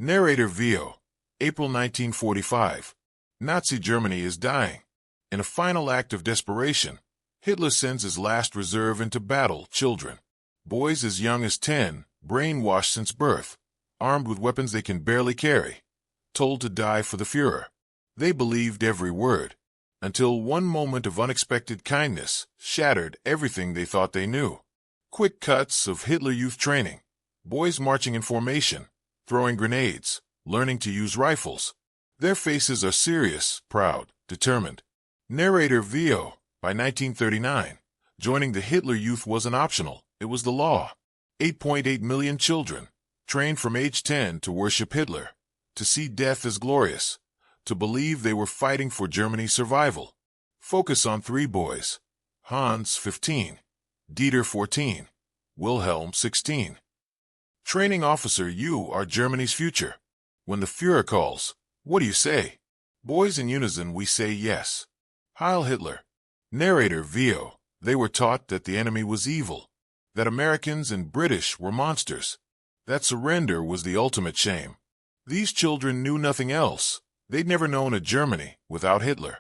Narrator VO, April 1945. Nazi Germany is dying. In a final act of desperation, Hitler sends his last reserve into battle, children. Boys as young as 10, brainwashed since birth, armed with weapons they can barely carry, told to die for the Führer. They believed every word, until one moment of unexpected kindness shattered everything they thought they knew. Quick cuts of Hitler Youth training, boys marching in formation, throwing grenades, learning to use rifles. Their faces are serious, proud, determined. Narrator VO, by 1939, joining the Hitler Youth wasn't optional, it was the law. 8.8 million children, trained from age 10 to worship Hitler, to see death as glorious, to believe they were fighting for Germany's survival. Focus on 3 boys. Hans, 15. Dieter, 14. Wilhelm, 16. Training officer, you are Germany's future. When the Führer calls, what do you say? Boys in unison, we say yes. Heil Hitler. Narrator VO, they were taught that the enemy was evil, that Americans and British were monsters, that surrender was the ultimate shame. These children knew nothing else. They'd never known a Germany without Hitler.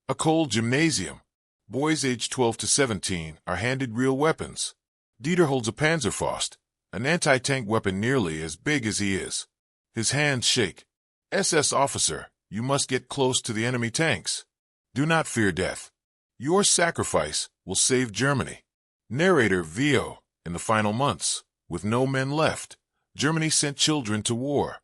A cold gymnasium. Boys aged 12 to 17 are handed real weapons. Dieter holds a Panzerfaust, an anti-tank weapon nearly as big as he is. His hands shake. SS officer, you must get close to the enemy tanks. Do not fear death. Your sacrifice will save Germany. Narrator VO, in the final months, with no men left, Germany sent children to war.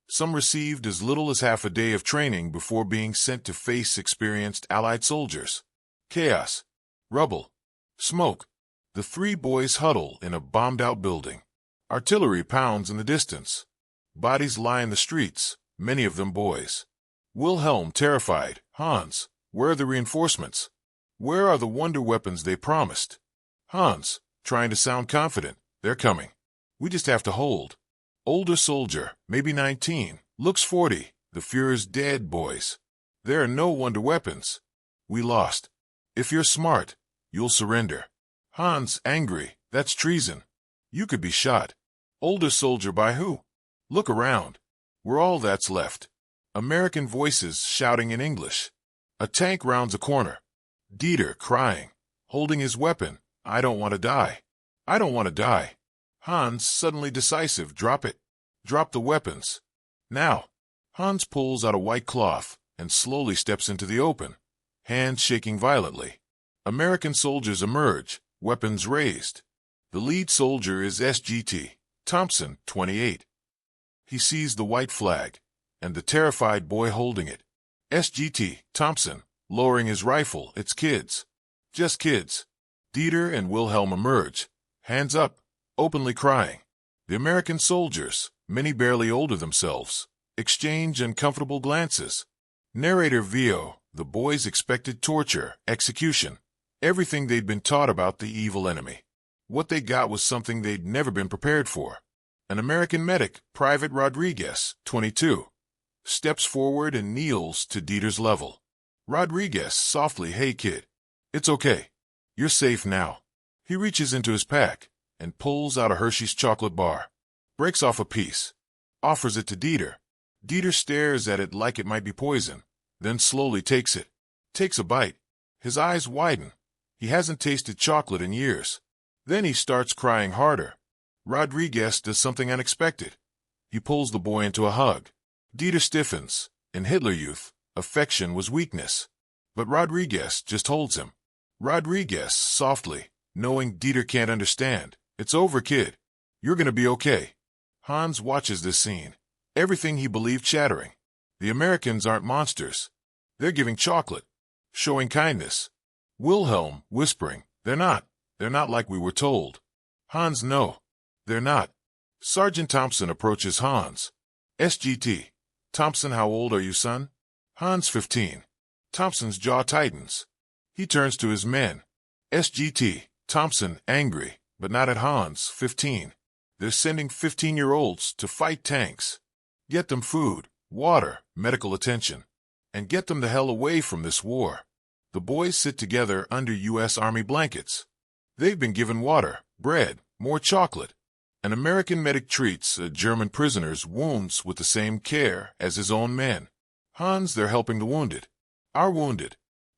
Some received as little as half a day of training before being sent to face experienced Allied soldiers. Chaos, rubble, smoke. The 3 boys huddle in a bombed-out building. Artillery pounds in the distance. Bodies lie in the streets, many of them boys. Wilhelm, terrified. Hans, where are the reinforcements? Where are the wonder weapons they promised? Hans, trying to sound confident. They're coming. We just have to hold. Older soldier, maybe 19, looks 40. The Führer's dead, boys. There are no wonder weapons. We lost. If you're smart, you'll surrender. Hans, angry. That's treason. You could be shot. Older soldier, by who? Look around. We're all that's left. American voices shouting in English. A tank rounds a corner. Dieter crying, holding his weapon. I don't want to die. I don't want to die. Hans, suddenly decisive. Drop it. Drop the weapons. Now. Hans pulls out a white cloth and slowly steps into the open, hands shaking violently. American soldiers emerge, weapons raised. The lead soldier is SGT, Thompson, 28. He sees the white flag and the terrified boy holding it. SGT, Thompson, lowering his rifle. It's kids. Just kids. Dieter and Wilhelm emerge, hands up, openly crying. The American soldiers, many barely older themselves, exchange uncomfortable glances. Narrator VO, the boys expected torture, execution, everything they'd been taught about the evil enemy. What they got was something they'd never been prepared for. An American medic, Private Rodriguez, 22, steps forward and kneels to Dieter's level. Rodriguez softly, hey kid, it's okay. You're safe now. He reaches into his pack and pulls out a Hershey's chocolate bar, breaks off a piece, offers it to Dieter. Dieter stares at it like it might be poison, then slowly takes it, takes a bite. His eyes widen. He hasn't tasted chocolate in years. Then he starts crying harder. Rodriguez does something unexpected. He pulls the boy into a hug. Dieter stiffens. In Hitler Youth, affection was weakness. But Rodriguez just holds him. Rodriguez, softly, knowing Dieter can't understand. It's over, kid. You're gonna be okay. Hans watches this scene. Everything he believed shattering. The Americans aren't monsters. They're giving chocolate, showing kindness. Wilhelm, whispering, they're not like we were told. Hans, no, they're not. Sergeant Thompson approaches Hans. SGT. Thompson, how old are you, son? Hans, 15. Thompson's jaw tightens. He turns to his men. SGT. Thompson, angry, but not at Hans, 15. They're sending 15-year-olds to fight tanks. Get them food, water, medical attention, and get them the hell away from this war. The boys sit together under U.S. Army blankets. They've been given water, bread, more chocolate. An American medic treats a German prisoner's wounds with the same care as his own men. Hans, they're helping the wounded. Our wounded.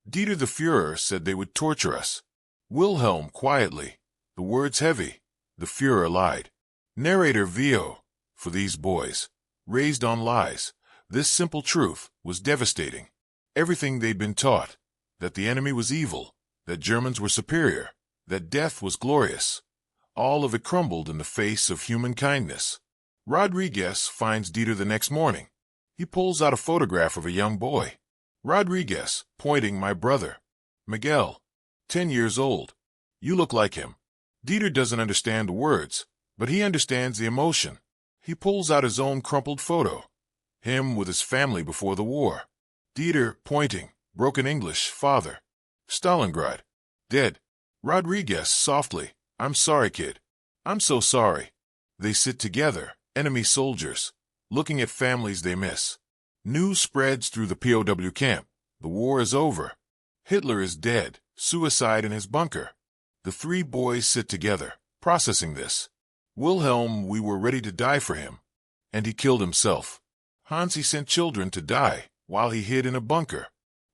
Dieter the Führer said they would torture us. Wilhelm quietly. The words heavy. The Führer lied. Narrator VO. For these boys, raised on lies, this simple truth was devastating. Everything they'd been taught, that the enemy was evil, that Germans were superior, that death was glorious, all of it crumbled in the face of human kindness. Rodriguez finds Dieter the next morning. He pulls out a photograph of a young boy. Rodriguez, pointing, my brother. Miguel, 10 years old. You look like him. Dieter doesn't understand the words, but he understands the emotion. He pulls out his own crumpled photo. Him with his family before the war. Dieter, pointing, broken English, father. Stalingrad. Dead. Rodriguez, softly, I'm sorry, kid. I'm so sorry. They sit together, enemy soldiers, looking at families they miss. News spreads through the POW camp. The war is over. Hitler is dead, suicide in his bunker. The three boys sit together, processing this. Wilhelm, we were ready to die for him. And he killed himself. Hans, he sent children to die, while he hid in a bunker.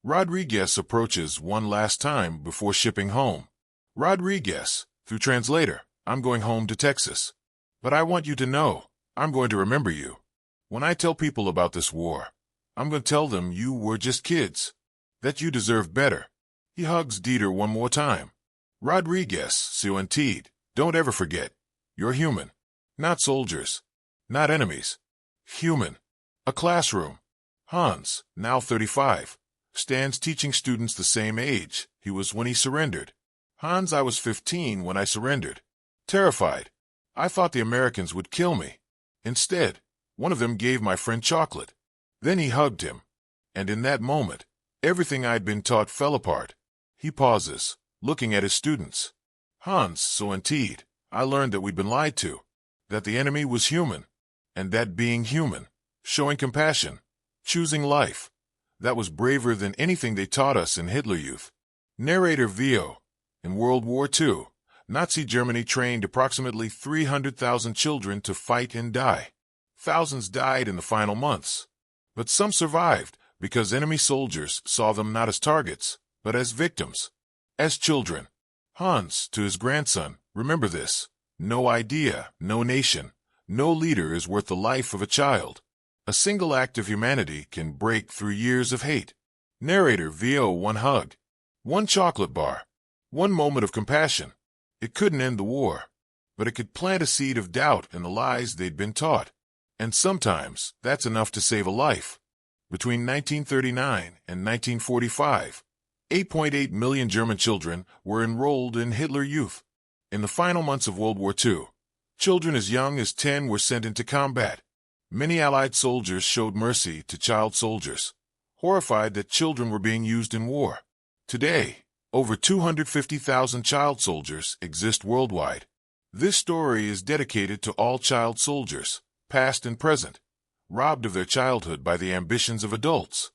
Rodriguez approaches one last time before shipping home. Rodriguez, through translator, I'm going home to Texas. But I want you to know, I'm going to remember you. When I tell people about this war, I'm going to tell them you were just kids. That you deserve better. He hugs Dieter one more time. Rodriguez, Suentid, don't ever forget. You're human. Not soldiers. Not enemies. Human. A classroom. Hans, now 35, stands teaching students the same age he was when he surrendered. Hans, I was 15 when I surrendered. Terrified. I thought the Americans would kill me. Instead, one of them gave my friend chocolate. Then he hugged him. And in that moment, everything I'd been taught fell apart. He pauses, looking at his students. Hans, so indeed, I learned that we'd been lied to, that the enemy was human, and that being human, showing compassion, choosing life, that was braver than anything they taught us in Hitler Youth. Narrator VO. In World War II, Nazi Germany trained approximately 300,000 children to fight and die. Thousands died in the final months. But some survived because enemy soldiers saw them not as targets, but as victims, as children. Hans, to his grandson, remember this. No idea, no nation, no leader is worth the life of a child. A single act of humanity can break through years of hate. Narrator VO. One hug. One chocolate bar. One moment of compassion. It couldn't end the war, but it could plant a seed of doubt in the lies they'd been taught. And sometimes that's enough to save a life. Between 1939 and 1945, 8.8 million German children were enrolled in Hitler Youth. In the final months of World War II, children as young as 10 were sent into combat. Many Allied soldiers showed mercy to child soldiers, horrified that children were being used in war. Today, over 250,000 child soldiers exist worldwide. This story is dedicated to all child soldiers, past and present, robbed of their childhood by the ambitions of adults.